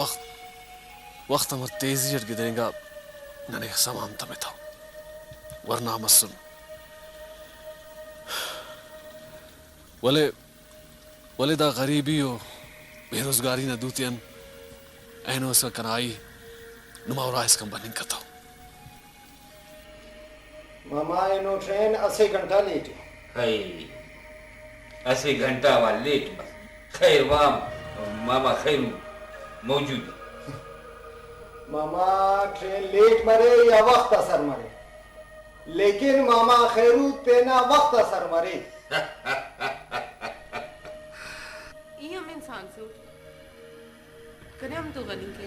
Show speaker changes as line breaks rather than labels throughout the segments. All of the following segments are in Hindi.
वक्त वक्त अमर तेजी गिदरेगा ನನಗೆ ಸಮಾಂತ ಮಿತಾವ್ वरना मसन वले वले दा गरीबी हो बेरोजगारी न दूतियन ऐनो सा कनाई नुमावरा इसका बनिंग कता
मामा इनो ट्रेन 80 घंटा लेट
है 80 घंटा वाला लेट बस खैर वाम मामा खैर मौजूद
मामा ट्रेन लेट मरे या वक्त असर मरे लेकिन मामा खैरू तेना वक्त असर मरे
ये हम इंसान से उठ कने हम तो गलिंग के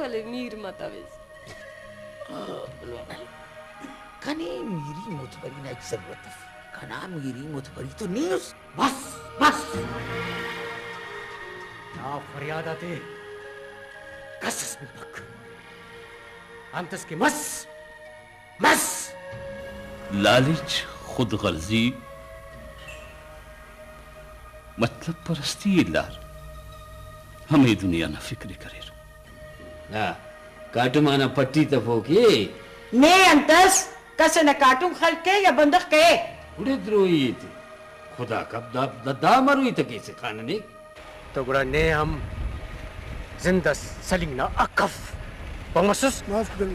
वाले मीर मताविस
कने मेरी मुतबरी ना जरूरत है कना मेरी मुतबरी तो नहीं उस बस बस
ना फरियाद आते कसस बिलक अंतस के मस मस
लालच खुद गर्जी मतलब परस्ती लार हमें दुनिया ना फिक्र करे
ना काटुमाना पट्टी तफोके
ने अंतस कसे न काटूं खल के या बंदख के
उड़े द्रोही थे खुदा कब दा मरुई तके से खानने
तो गुड़ा ने हम जिंदस सलिंगना अकफ बमसुस माफ कर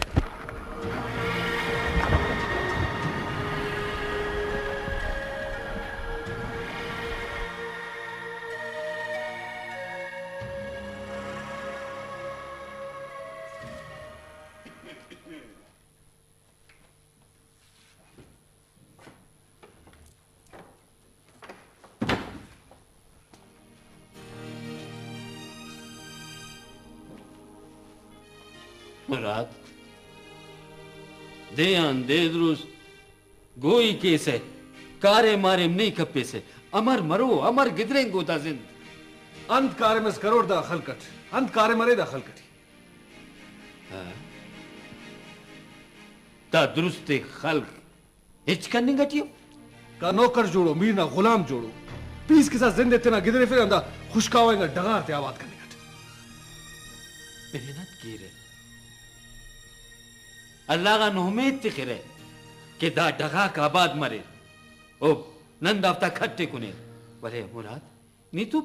मुराद दे आन दे द्रुस गोई कैसे कारे मारे नहीं कप्पे से अमर मरो अमर गिदरें गोता जिंद
अंत कार्य में करोड़ दा खलकट अंत कार्य मरे दा खलकटी
ता दुरुस्ते खल्क हिच करने गटियो
का नौकर जोड़ो मीर ना गुलाम जोड़ो पीस के साथ जिंदे तेना गिदरे फिर अंदा खुशकावेंगा डगार ते आबाद करने गट
मेहनत की रे अल्लाह का नोमेद तिखरे के दा डगा का आबाद मरे ओ नंद आफ्ता खट्टे कुने बोले मुराद नी तू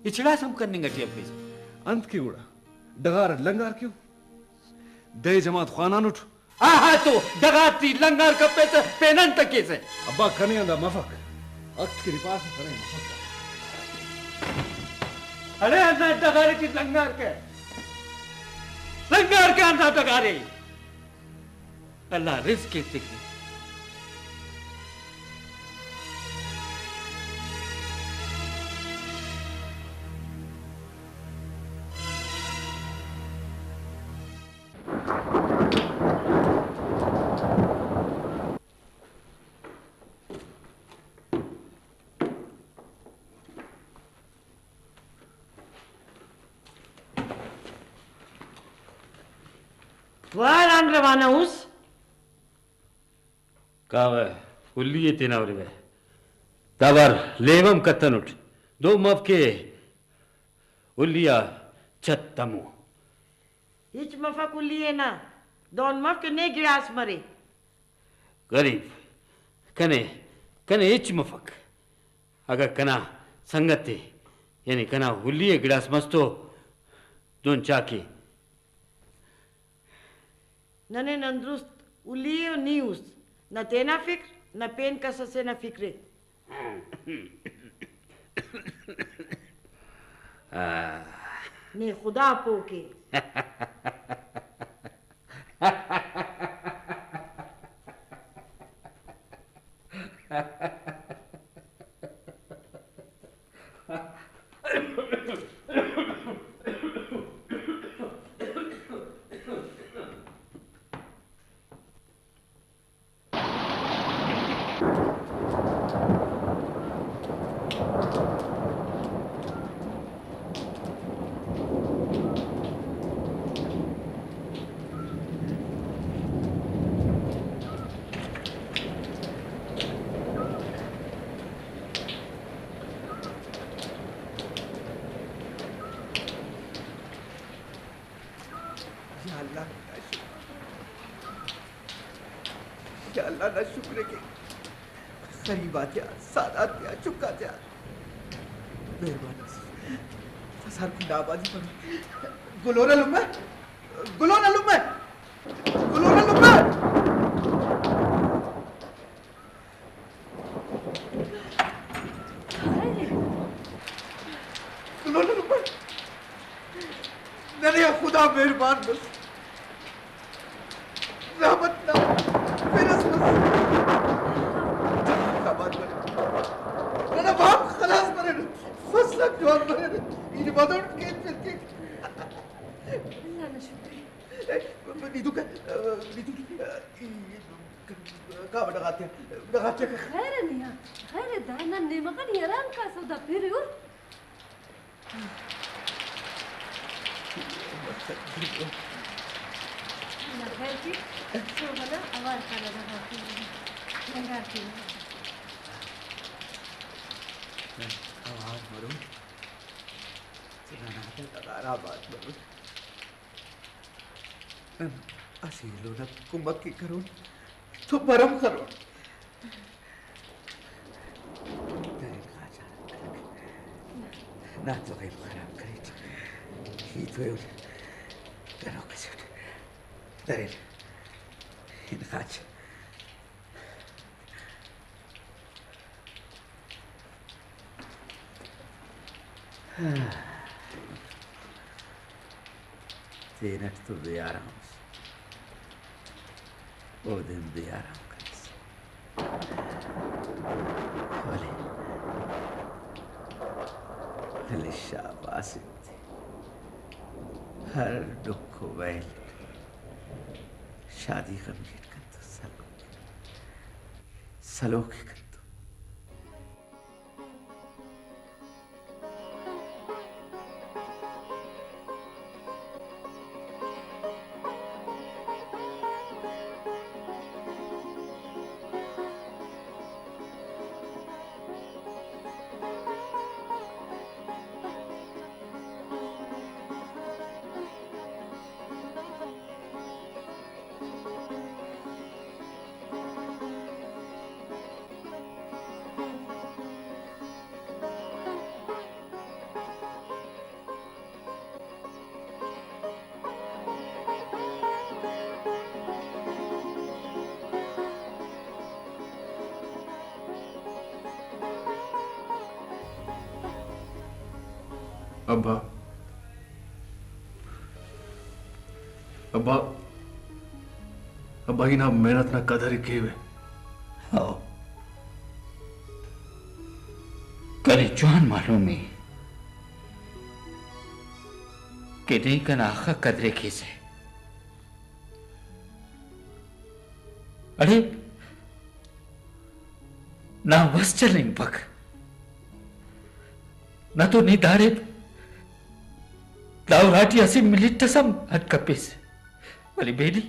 इचड़ा सम करने गटी अपने
अंत की उड़ा डगार लंगार क्यों दे जमात खानान उठ
आहा तो डगाती लंगार कप्पे से पेनन तके से
अब्बा कने अंदा मफक अक्त के पास करे मफक
अरे अंदा डगारे की लंगार के अंदा डगारे अल्लाह रिस्क के तिकी
वारान रवाना उस
कावे उल्लिये तेनावरे वे तबर लेवम कत्तन उठ दो मफ के उल्लिया चत्तमु
हिच मफा कुलिए ना दोन मफ के ने गिरास मरे
गरीब कने कने इच मफक अगर कना संगते यानी कना उल्लिये गिरास मस्तो दोन चाकी
नने नंदरुस्त उलिए न्यूज न तेना फिक्र न पेन का ससे न फिक्रे ने खुदा पोके
अल्लाह ना शुक्र के गरीबात या सादात या चुका या मेहरबानी सर को दाबाजी पर गुलोना लुम्बा गुलोना लुम्बा गुलोना लुम्बा गुलोना लुम्बा नहीं खुदा मेहरबान बस रहमत ना मेरा ना बाप खलास मरे फसल जवान मरे इन बातों के फिर अल्लाह ना शुक्र नीतू का लगाते
खैर नहीं खैर दाना ने मगन यारान का सौदा फिर ना खैर की तो बना आवाज खाना लगा के लंगा के
आवाज मरो सिगाना ते तगारा बात मरो असीलो न कुमक की करो तो परम करो ना तो कहीं खराब करे ही तो करो कैसे दरेल इन खाच तेनट तो बेआराम वो दिन बेआराम कर भले शाबाश हर दुख को वैल शादी कंप्लीट कर तो सलोक कर तो
अब्बा अब्बा अब्बा की ना मेहनत ना कदर ही के
हाँ करे जवान मालूम है कि नहीं का नाखा कदरे कैसे अरे ना बस चलें पक ना तो निधारे दावराटी असी मिलिट सम हट कपिस वाली बेली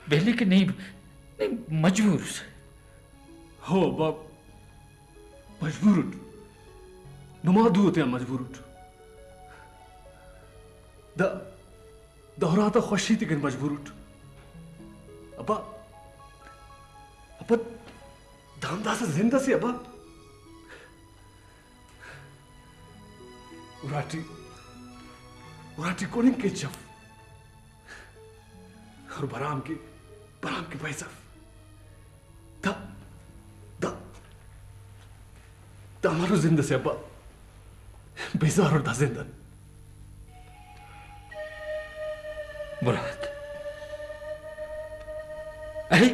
बेली के नहीं मजबूर
हो बाप मजबूर नुमादू होते हैं मजबूर दोहरा तो खुशी थी कि मजबूर अब्बा अब्बा दामदा से जिंदा से अब्बा उराटी उराटी कोनी के जफ और बराम की पैसा दा दा दा हमारो जिंदा से अब्बा बेजार और दा जिंदा
मुराद अरे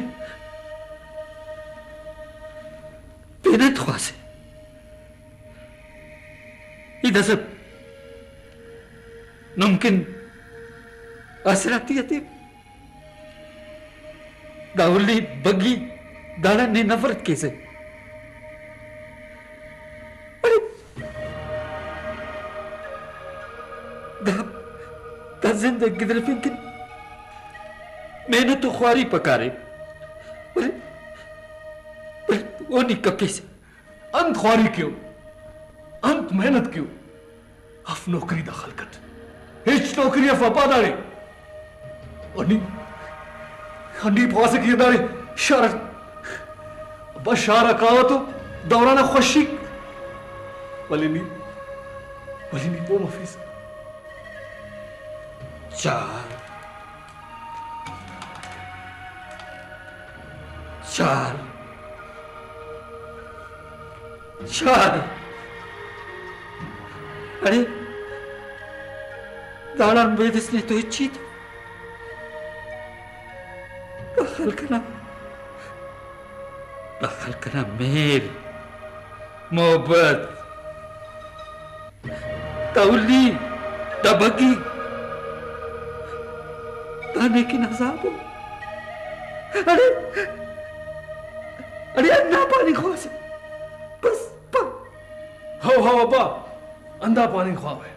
बेनत ख्वासे इधर से मुमकिन असराती है दाउली बगी दाड़ा ने नफरत कैसे अरे दा जिंदगी की तरफ इनकी मैंने तो ख्वारी पकारे अरे वो नहीं कब कैसे
अंत ख्वारी क्यों अंत मेहनत क्यों अफ नौकरी दखल कट हिच नौकरी अफ अपा दाड़े अन्नी फौज की दारे शार बशारा कावा तो दौराना खुशी वलिनी वो मफीज
चार चार चार अरे दाड़ा बेदिस ने तो इच्छी तो दखल करना मेल मोहब्बत तौली तबकी ताने की नजाबो अरे अरे अन्ना पानी ख्वास बस
हो अब्बा अंधा पानी ख्वाब है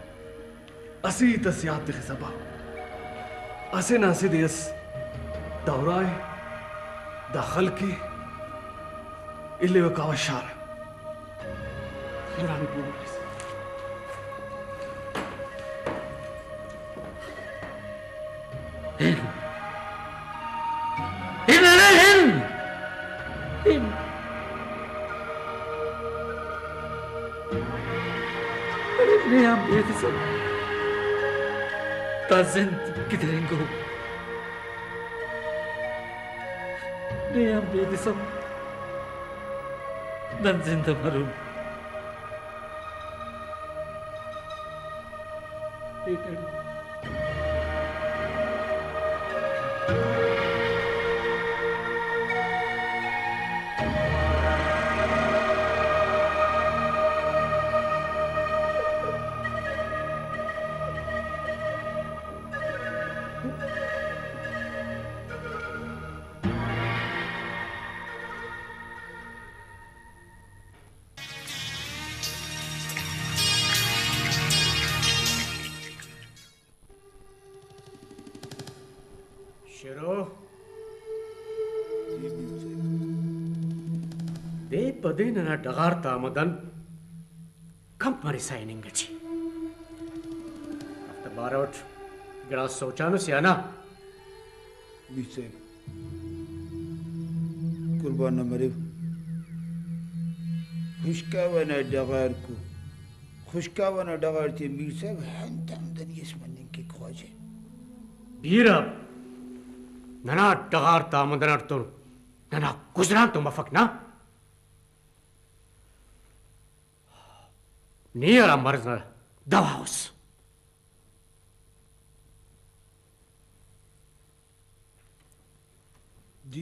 असी तसियात दिखे सबा असे नासे देस दौराए दाखल की इल्ले वकावा शार नूरानी police
Ne yapıyorsun? Tazın giderin go. Ne yapıyorsun? Ben zinde varım.
शेरो दे पदेन ना डगारता मदन कम मरी साइनिंग गची आफ्टर बारोट गड़ा सोचानो से आना
बीचे कुर्बान मरे खुशकावना डगार को खुशकावना डगार ते मीर साहब हंतम दनियस मनने के ख्वाजे
बीरा नना डगार तामदनर तो नना गुजरान तो मफक ना नियर मर्ज दवाउस
जी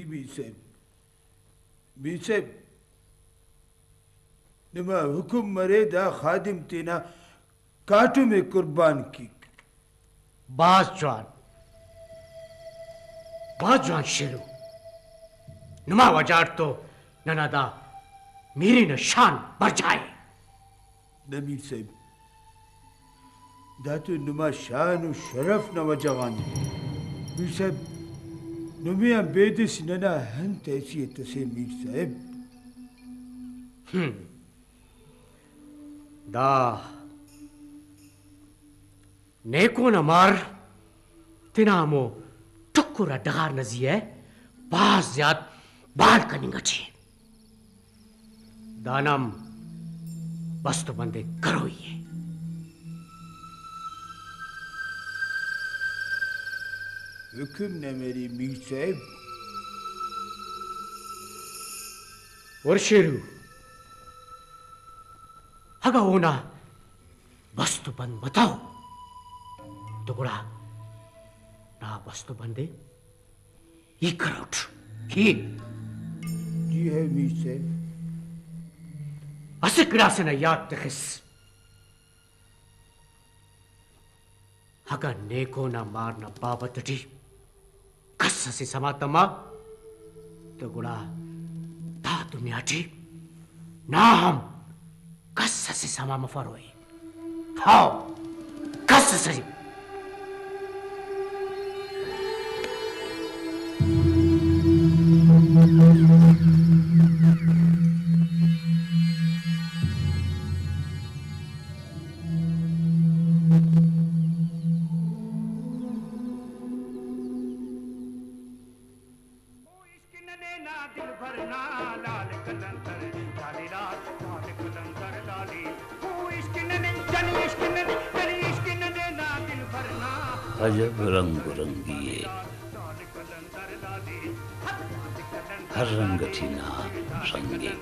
बीसेब नमा हुकुम मरे दा खादिम तेना काटू में कुर्बान की
बाज जवान शेरू नुमा वजाट तो ननादा मेरी न शान बढ़ जाए
नमीर साहब दातु नुमा शान और शरफ न वजवान मीर साहब नुमिया बेदिस नना हंत हैसियत से मीर साहब
दा नेको न मार तिनामो टुकुरा डगार नजिए बाज ज्याद बाल कनिंगा छे दानम बस तो बंदे करो ये
हुक्म न मेरी मीर साहब
और शेरू हगा होना बस तो बंद बताओ तो गुड़ा ना बस तो बंदे ये करो ही
जी है मीर साहब
असिकड़ा से न याद तखिस हगा नेको ना मारना बाबत टी कस्सा से समातमा तो गुड़ा ता दुनिया टी ना हम कस्सा से समा मफरोई हाओ कस्सा से
अजब रंग बिरंगी हर रंगठी ना रंगे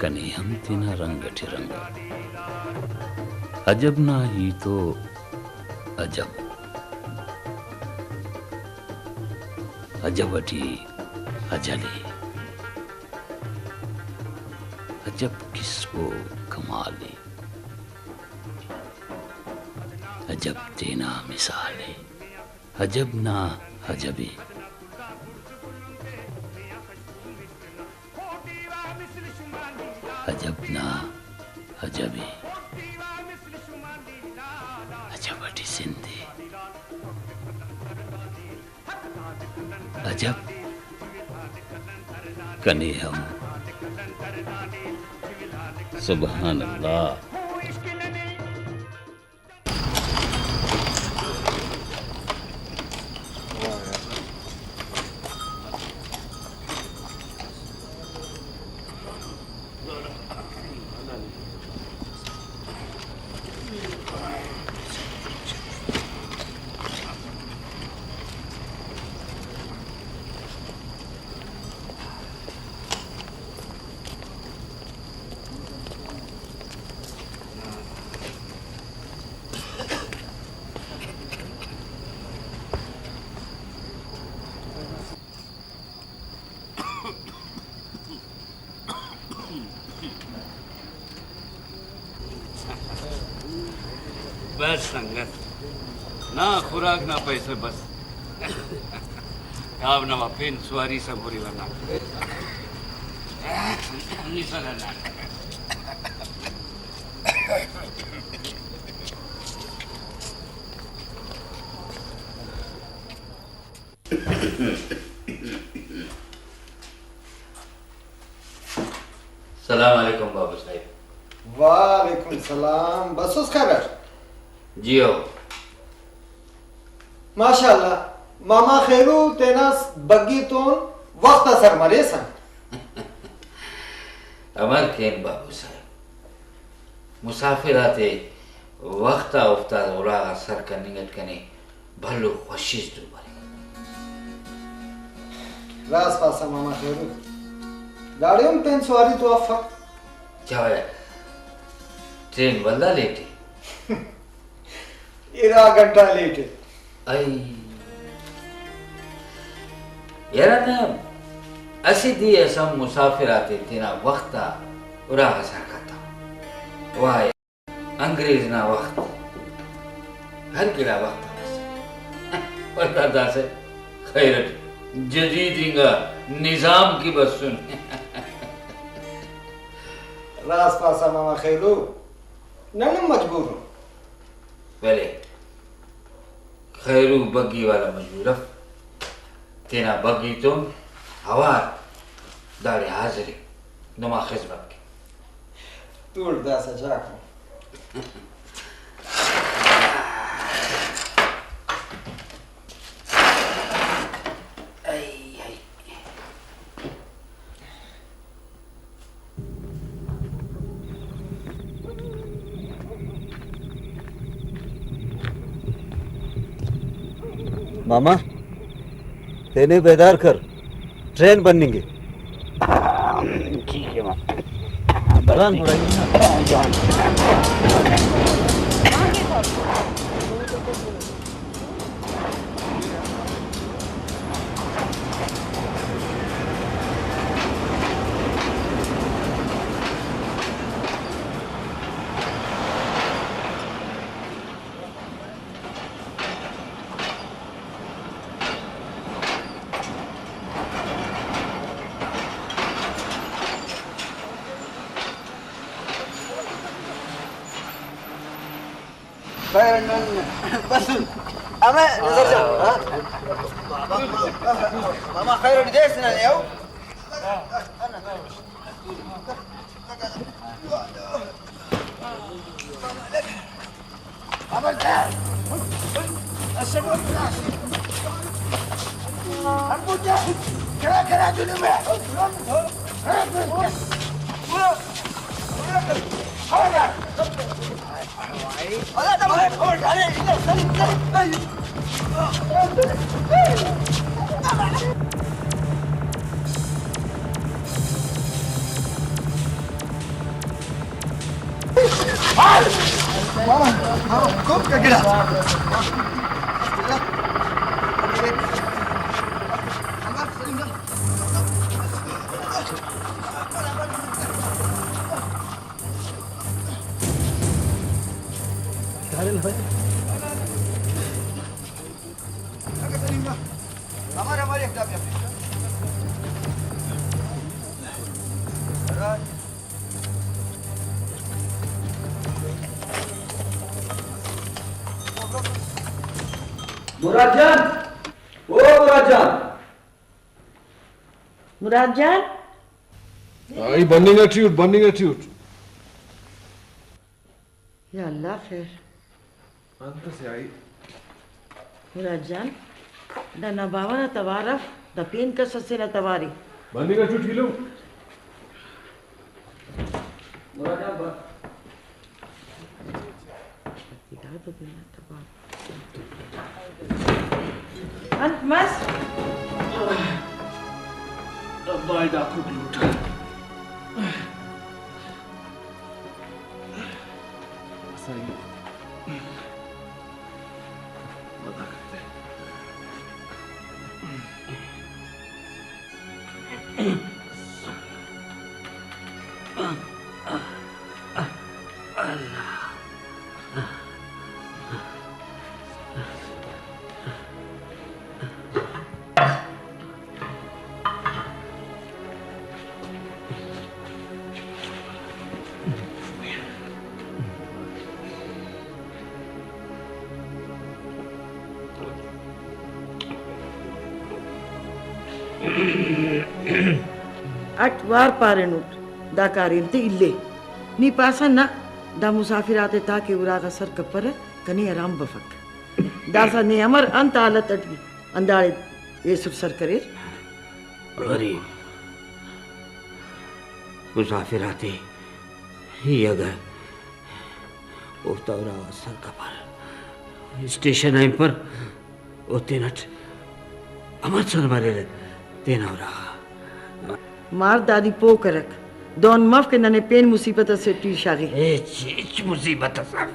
कने हम तिना रंगठी रंग अजब ना ही तो अजब अजबटी अजले अजब किसको कमाले अजब तेना मिसाले अजब ना अजबी अजब ना अजबी अजबटी सिंधी अजब कने हम सुभान अल्लाह।
बस संगत ना खुराक ना पैसे बस अब नवा पेन सुवारी सब बुरी वरना
सलाम अलैकुम बाबू साहब।
वालेकुम सलाम। बस उस खबर
जियो
माशाल्लाह मामा खैरू तेना बग्गी तो वक्त असर मरे सन
अमर केन बाबू साहब मुसाफिर आते वक्त उफ्ता उरा असर करने कने भलो खुशीज दो
रास पासा मामा खैरू गाड़ियों में पेन सवारी तो अफक
चाहे ट्रेन वल्ला लेटी
इरा घंटा लेट
आई यार ना असी दी असम मुसाफिर आते तेरा वक्त उरा हसा करता वाह अंग्रेज ना वक्त हर गिरा वक्त पता था से खैरत जदीदिंगा निजाम की बस सुन
रास पासा मामा खैरू नन मजबूर हूं
पहले खैरू बग्गी वाला मजबूर तेना बग्गी तो हवा दाड़े हाजिरी नुमा खिदमत की
तू उड़दा सजा को
मामा तेने बेदार कर ट्रेन बनेंगे।
ठीक है माँ
बरान हो रही
बस हमें नजर जाओ मामा खैर देश ना ले आओ
खूब का गिरा हमारे
मुरादजान, ओ मुरादजान, मुरादजान,
आई बर्निंग एटीट्यूड
या अल्लाह खैर
अंत से आई
मुरादजान दा नबावा ना तवारफ दा पेन का ससे ना तवारी
बर्निंग एटीट्यूड हिलो
मुरादजान बा इधर तो बिना तवार अंत मस
बाय डाकू लूटा सही बता करते
अटवार पारेनुट दा कारिंते इल्ले नी पासा ना दा मुसाफिराते ताके उरागा सर कपर कनी आराम बफक दासा ने अमर अंत हालत अटकी अंदाड़े ये सुर सर करे
गरीब मुसाफिराते ही अगर उतावरा सर कपर स्टेशन आइन पर ओते नट अमर सर मारे तेनावरा
मार दादी पो करक दोन मफ के नने पेन मुसीबत से टी शागी
इच मुसीबत साफ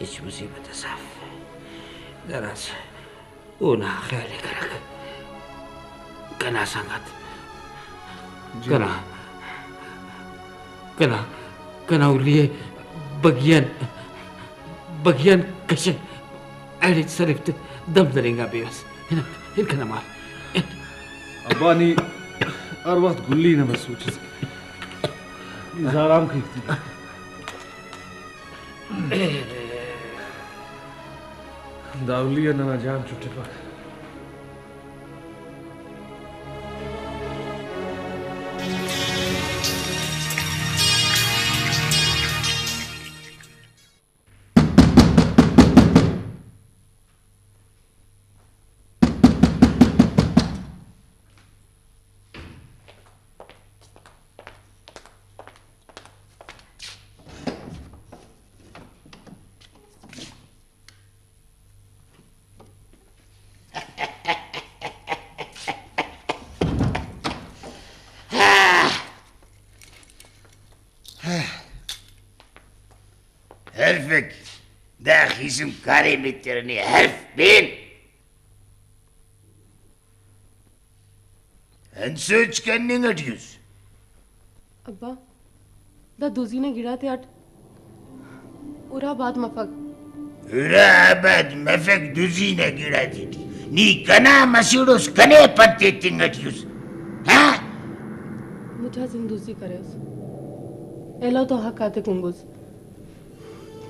इच मुसीबत साफ जरा से उना ख्याल करक कना संगत कना कना कना उलिए बगियन कशे ऐड सरिफ्त दम दरेगा बेवस इनका मार
अब्बानी हर वक्त गुल्ली ने बस सोचे आराम की दावली ना जाम छुट्टी पर
Herfik, daar is een karre met er niet herfbeen. En search करने गटियुस
अब्बा दा दूजी ने गिरा थे अट उरा बाद मफक
दूजी ने गिरा थी नी कना मसीडोस कने पत्ते तिंगटियुस हाँ
मुझे जिंदूसी करे उस एलो तो हक आते कुंगुस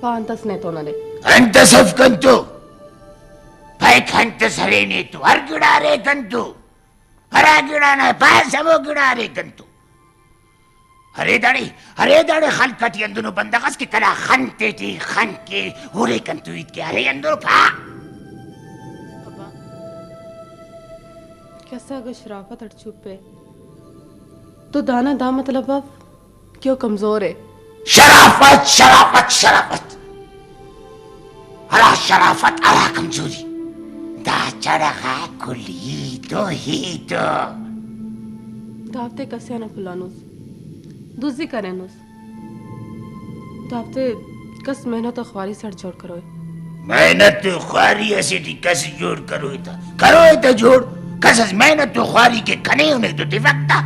पांतस ने तो नले
अंतस अफकंतु पाइक अंतस हरे ने तो हर गिरा रे कंतु हरा गिरा ना पास वो गिरा रे कंतु हरे दाड़े खाल कटी अंदुनो बंदगस की कला खनते थी खन के होरे कंतु इत के हरे अंदुनो पा
अब्बा कैसा अगर शराफत अट चुप पे तो दाना दा मतलब अब क्यों कमजोर है
शराफत शराफत शराफत अला शराफत अला कमजोरी दा चढ़ा कुली तो ही तो
दावते कस्याना फुलानुस दूसरी करेनुस दावते कस मेहनत और ख्वारी सर जोड़ करो
मेहनत तो ख्वारी ऐसे कैसे जोड़ करो तो जोड़ कसस मेहनत तो ख्वारी के खने उन्हें तो दिवक्ता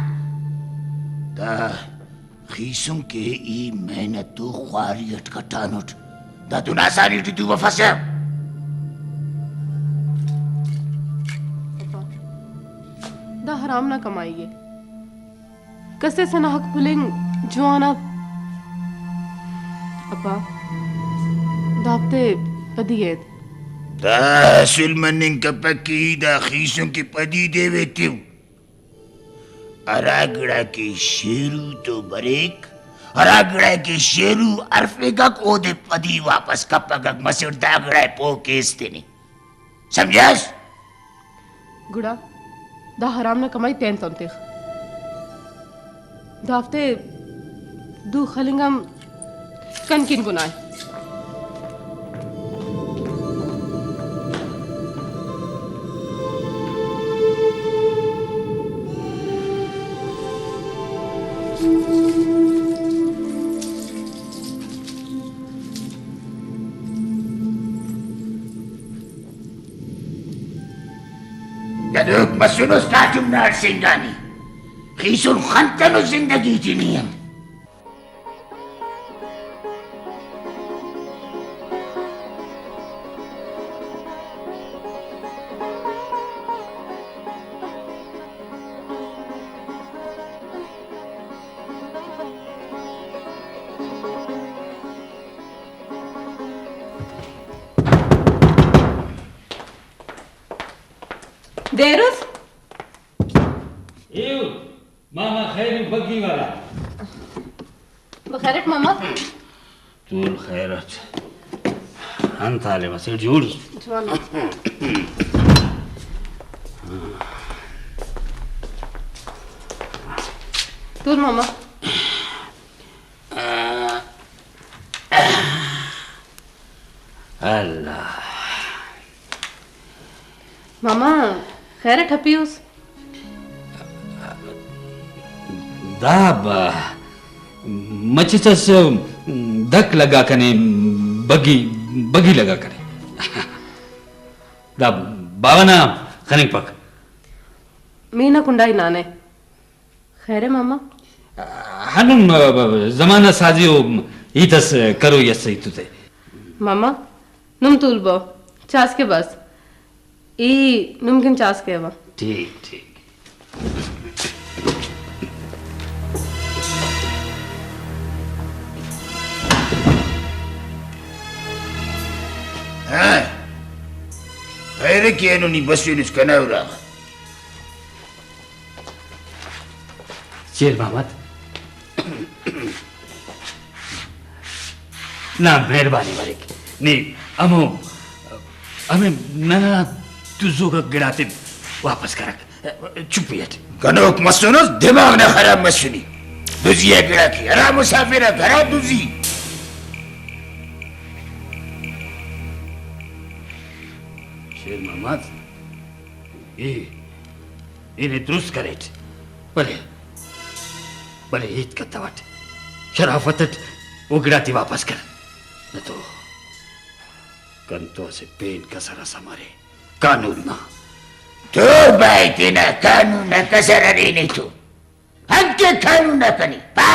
ता खीसुं के ई मेहनत तो ख्वारी अटकटानुट दा तू नासानी तू वफसे
दा हराम ना कमाइए कसे सना हक पुलिंग जुआना अपा दावते पदियेत
ता सुलमनिंग कपकी दा खीसुं की पदी देवे त्यों अरागड़ा के शेरू तो बरेक अरागड़ा के शेरू अरफेगक ओदे पदी वापस कपगक मसूर दागड़ा पो केस देने समझास
गुड़ा दा हराम ना कमाई तेन तंतिख दावते दू खलिंगम कनकिन गुनाह
Daduk masunos tatum na singani. Khisun khantano zindagi tiniyam.
देरुस
एव मामा खैर बगी वाला
बखैरत मामा
तूल खैरत अंताले मसे जोड़
जवान तूल मामा
अल्लाह
मामा खैर ठपियूस
दाब मचिचस धक लगा कने बगी बगी लगा करे दाब बावना खने पक
मीना कुंडाई नाने खैर मामा
हनुम जमाना साजियो हितस करो यस तुते
मामा नुम तुलबो चास के बस ई नुमकिन चास के वा
ठीक ठीक
हाँ खैर किया नुनी बस्यूनिस कनाउरा
शेर मोहम्मद ना मेहरबानी वारिक नी अमो हमें ना तुझो का गिराते वापस कर चुपियत
कनोक मसुनस दिमाग ना खराब मसुनी दुजिया गिरा की अरा मुसाफिर घरा दुजी
शेर मोहम्मद ये इन्हें दुरुस्त करे भले भले ईद का तवट शराफत वो गिराती वापस कर न तो कंतों से पेन का सरा समारे कानून ना
तो भाई तेना कानून ना कसरा नहीं तो हम के कानून ना कनी पा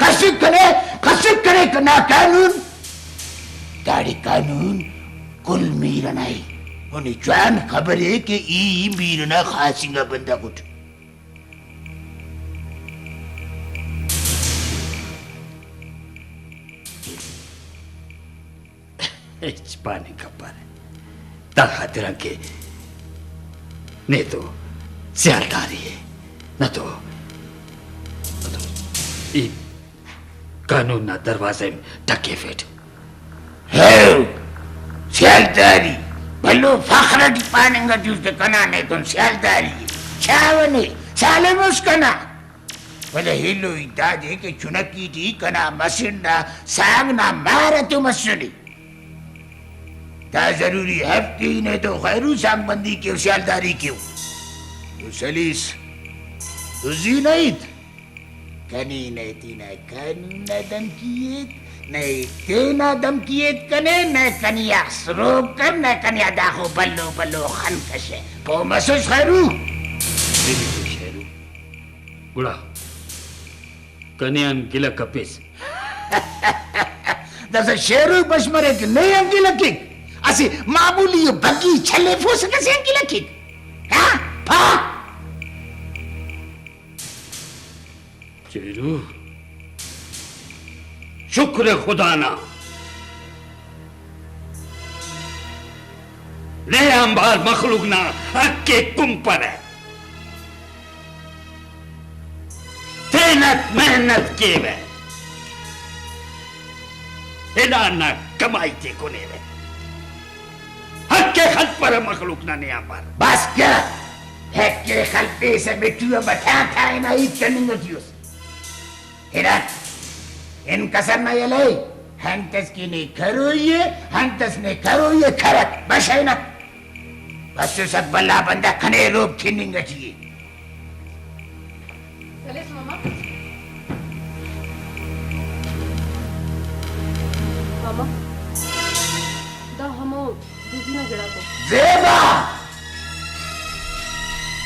कसिक करे कना कानून ताड़ी कानून कुल मीरा नहीं उन्हें जान खबर है कि ई मीरा ना खासिंगा बंदा कुछ
पानी का पर ताकत रखे नहीं तो सियालदारी है न तो कानून ना दरवाजे में ढके फेट
है सियालदारी भलो फखरट पानेंगा तुझे कना नहीं तो सियालदारी चावने साले मुस्कना Wala hilo idade ke chunaki di kana masinna sang na mara tu masuni. Ta zaruri hafti ne to khairu sambandi ke sialdari kyun. To salis to zinait kani ne tina kanna damkiyet ne tina damkiyet kane ne kani asrob kan ne kani adakho ballo ballo khan kashe po masus khairu.
Gula kanian gila kapis.
Dasa sheru bashmare ke nahi angila kik. Asi mamuli bagi chale fos kase angila kik. Ha? Pa?
Sheru शुक्र खुदा ना ले अंबार मखलूक ना अक्के कुम पर है तेनत मेहनत के वे ना कमाई ते कोने वे हक्के खत पर मखलूक ना ने अंबार
बस क्या हक्के खलते से बेटुआ बता था ना इतनी दियोस Hirat, in kasar na yalay, hantas kini karuye, hantas ne karuye karat, bashay na. Basu sa bala banda kane roop kininga chiye.
Salis mama. Mama, da hamo दूधी ना गिरा को.
Zeba.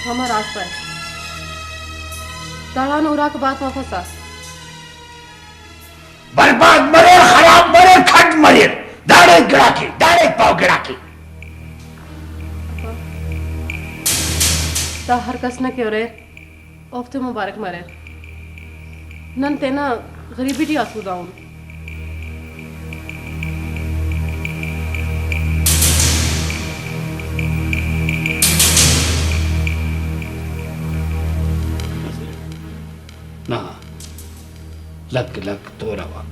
हमारा राज पर. ताला नौरा के बात में फंसा.
बर्बाद मरे खराब मरे खट मरे दाड़े पाव गिरा के
ता हर कसना क्यों रे ऑफ्ते मुबारक मरे नन तेना गरीबी डी आसूदा हूं
ना लग लग तोरा वा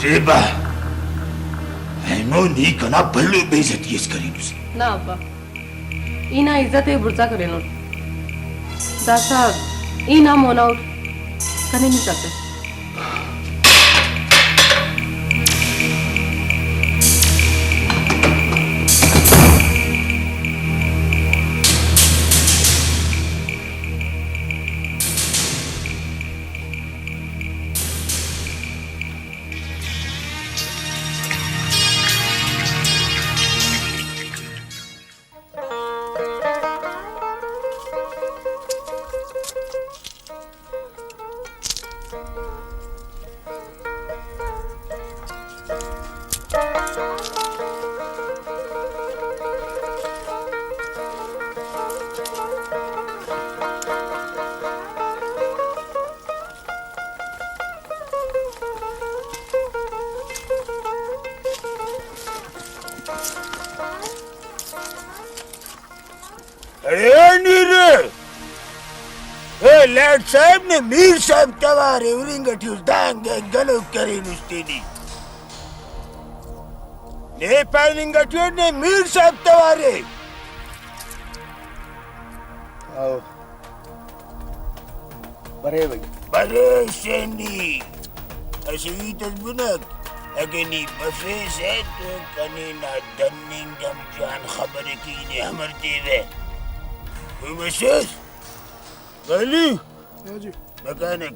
Zeba, मैं नहीं कना बल्लू बेइज्जती इस करीब से
ना अब्बा इना इज्जत है बुर्जा करे नो दासा इना मोना उठ कने नहीं सकते
लैट साहब ने मीर साहब तवारे उरिंगटी दांगे गलो करे नुस्तेनी ने पालिंगटी ने मीर साहब तवारे आओ बरे भाई बरे सेनी अशी तजबुनक अगनी बसे से तो कने ना दन्निंगम जान खबर की ने हमर देवे बसेस गली जी मैकेनिक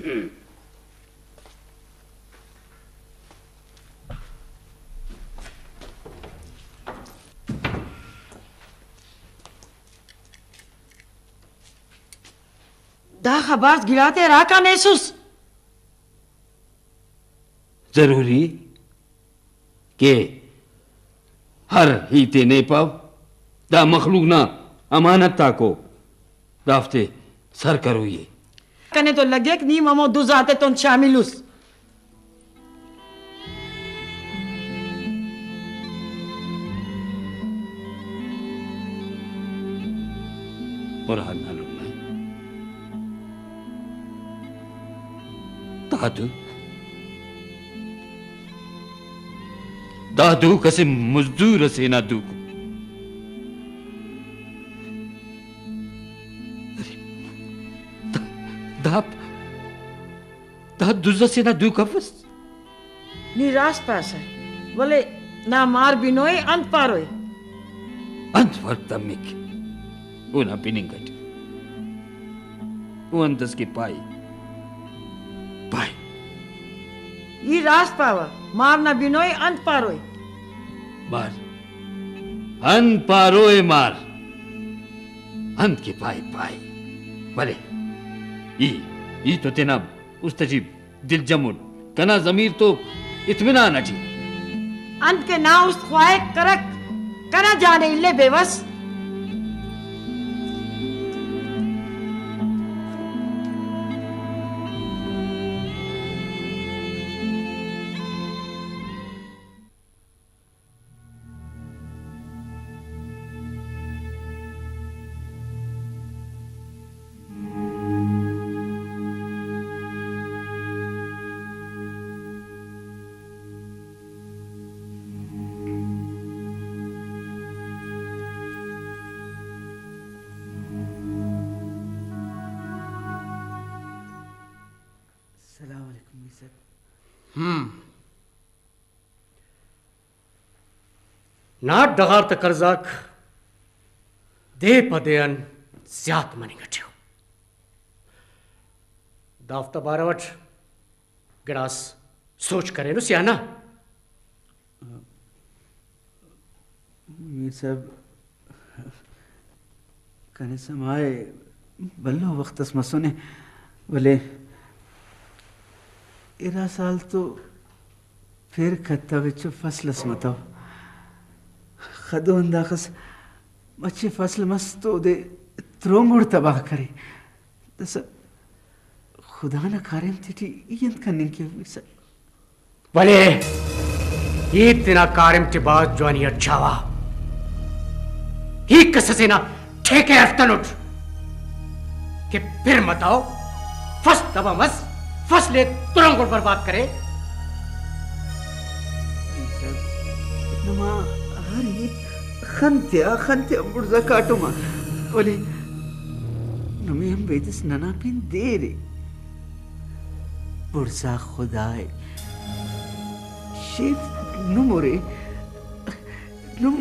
दा खबास गिराते राका नेसुस
जरूरी के हर ही ते पाव दा मखलूक ना अमानत ताको दाफ्ते सर करो ये
कने तो लगे कि नी ममो दुजाते तो शामिलुस
मुराद मालूम है दादू दादू कसे मजदूर से ना दूको दा दुजा से ना दूका बस
निराश पास है बोले ना मार बिनोए अंत पारोए
अंत वक्त मिक वो ना पिनिंगट वो अंतस के पाई
ये रास पावा मार ना बिनोए अंत पारोए
मार अंत पारोए मार अंत के पाई पाई भले ई तो तेना उस तजीब दिल जमुन कना जमीर तो इत्मीनान अटी
अंत के ना उस ख्वाए करक कना जाने इल्ले बेवस
ना डगार त कर्जाक दे पदेन ज्यात मनी गठ्यो दाफ्ता बारावट गिरास सोच करे नु सियाना
मीर साहब कने समाए बल्लो वक्त मसोने बोले इरा साल तो फिर खत्ता विच फसल मतो खदो अंदाखस अच्छे फसल मस्तो दे त्रोंगुड़ तबाह करे तस खुदा न कारेम तिटी यंत करने के विसा
भले ये तिना कारेम के बाद जवानी अच्छावा ही कससे ना ठेके अफ्तनुट कि फिर मताओ फस दबा मस फसले त्रोंगुड़ बर्बाद करे
नमा हरी खंते बुर्जा काटो मा बोले नमी हम बेदिस नना पिन दे रे बुर्जा खुदाए शेफ नुमोरे नुम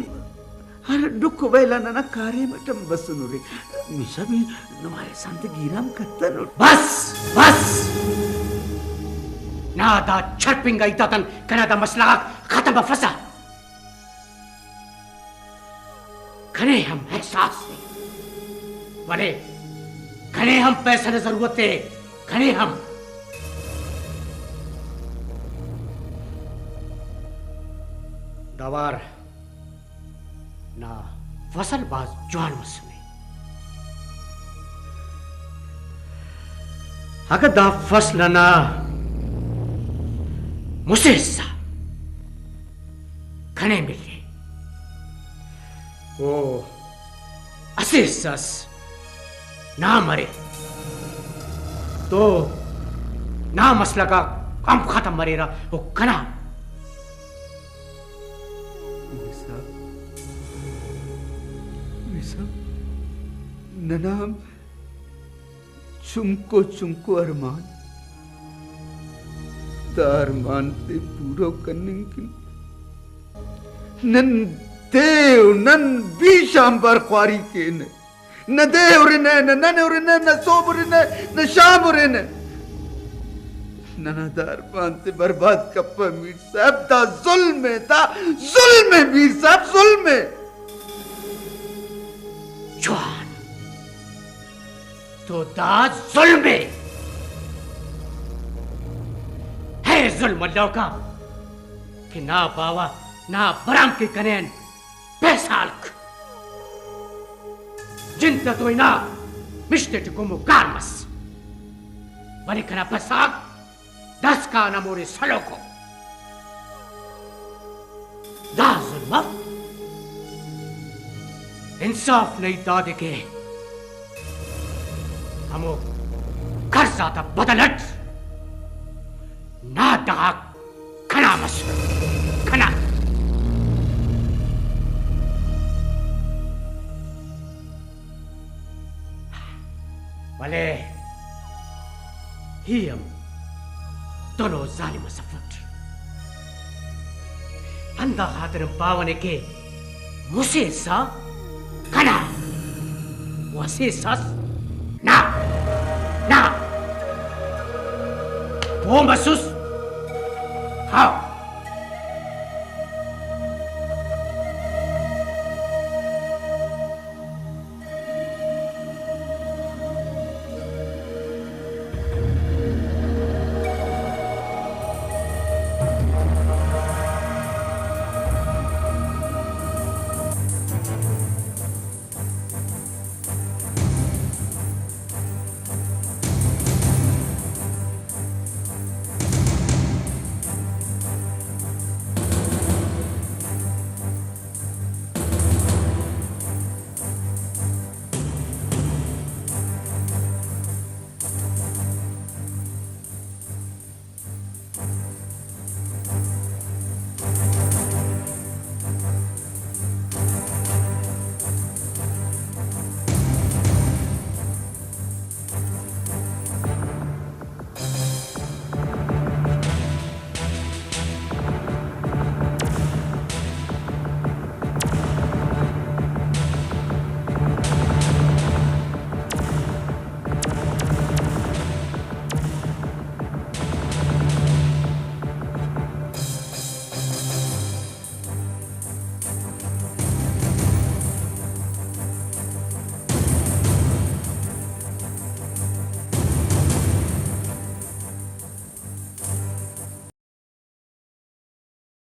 हर दुख वेला नना कारे मटम बसनुरे मिशा भी नमाए संत गिराम कत्तनो
बस नादा छरपिंगा इतातन कनादा मसला खत्म फसा खने हम एहसास नहीं बने खने हम पैसा ने जरूरत है खने हम दवार ना फसल बाज जवान मसने अगर दा फसल ना मुझसे हिस्सा खने मिल गए वो असिसस ना मरे तो ना मसला का काम खत्म मरेरा वो कना
ननाम चुमको अरमान अरमान ते पूरा करने की नन देव नन बीशांबर ख्वारी के न देव रे न सोबर रे न शाम रे न ननादार बांधते बर्बाद कप्पा मीर साहब दा जुल्म है मीर साहब जुल्म है।
जवान तो दा जुल्म है जुल्म लौका कि ना बावा ना बराम के कनेन पैसाल्क जिंता तो इना मिश्ते टिकुमु कारमस बने कना पसाक 10 का नमोरे सलोको दा जुल्म इंसाफ नहीं दादे के हमो कर्जा दा बदलट ना दा खना मस खना वले हियम दोनों जालिम सफट अंदा खातिर पावने के मुसे सा कना वसे सस ना ना वो मसूस हाँ